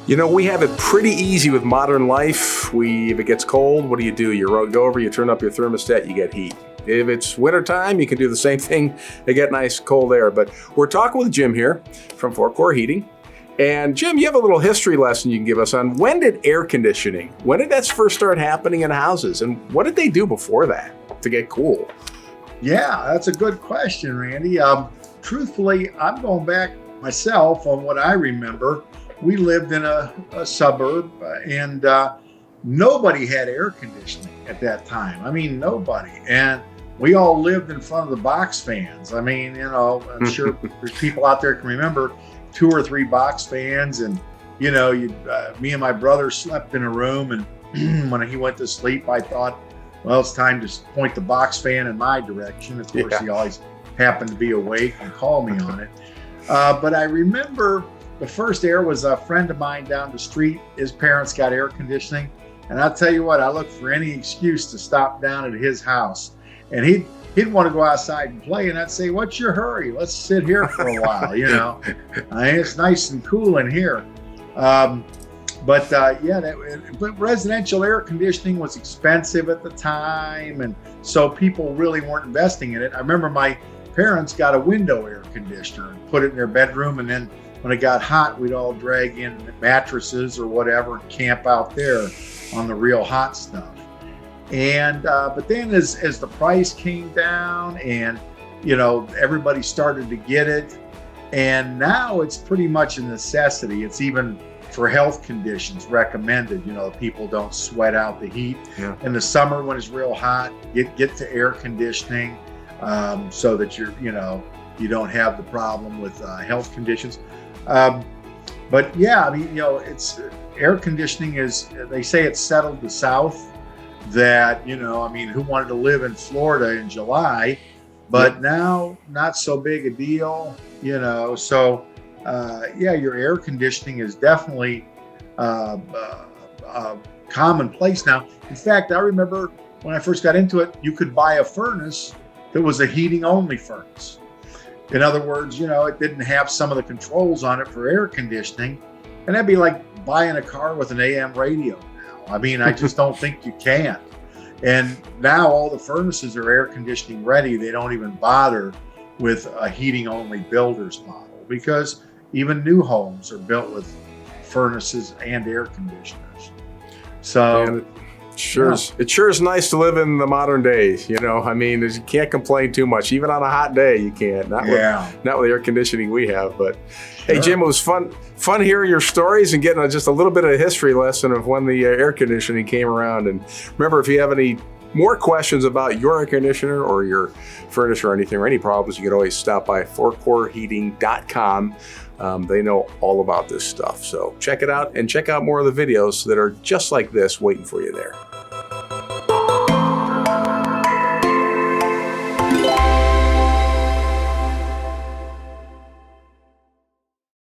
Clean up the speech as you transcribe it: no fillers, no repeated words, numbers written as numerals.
We have it pretty easy with modern life. If it gets cold, what do? You go over, you turn up your thermostat, you get heat. If it's wintertime, you can do the same thing to get nice cold air. But we're talking with Jim here from Forquer Heating. And Jim, you have a little history lesson you can give us on when did when did that first start happening in houses? And what did they do before that to get cool? Yeah, that's a good question, Randy. Truthfully, I'm going back myself on what I remember. We lived in a suburb and nobody had air conditioning at that time. I mean, nobody. And we all lived in front of the box fans. I mean, I'm sure there's people out there can remember 2 or 3 box fans. And, me and my brother slept in a room. And when he went to sleep, I thought, well, it's time to point the box fan in my direction. Of course, He always happened to be awake and call me on it. But I remember the first air was a friend of mine down the street. His parents got air conditioning. And I'll tell you what, I looked for any excuse to stop down at his house. And he'd want to go outside and play. And I'd say, what's your hurry? Let's sit here for a while, It's nice and cool in here. But residential air conditioning was expensive at the time. And so people really weren't investing in it. I remember my parents got a window air conditioner and put it in their bedroom. And then when it got hot, we'd all drag in mattresses or whatever and camp out there on the real hot stuff. And but then as the price came down and everybody started to get it, and now it's pretty much a necessity. It's even for health conditions recommended. People don't sweat out the heat. In the summer when it's real hot, get to air conditioning so that you don't have the problem with health conditions. But yeah, I mean, it's air conditioning they say it's settled the South that, who wanted to live in Florida in July, but now not so big a deal, so your air conditioning is definitely commonplace now. In fact, I remember when I first got into it, you could buy a furnace that was a heating only furnace. In other words, it didn't have some of the controls on it for air conditioning. And that'd be like buying a car with an AM radio now. I mean, I just don't think you can. And now all the furnaces are air conditioning ready. They don't even bother with a heating only builder's model because even new homes are built with furnaces and air conditioners. So it sure is nice to live in the modern days. You can't complain too much. Even on a hot day, you can't. Not with air conditioning we have. But hey, Jim, it was fun hearing your stories and getting just a little bit of a history lesson of when the air conditioning came around. And remember, if you have any more questions about your air conditioner or your furnace or anything or any problems, you can always stop by forquerheating.com. They know all about this stuff. So check it out and check out more of the videos that are just like this waiting for you there.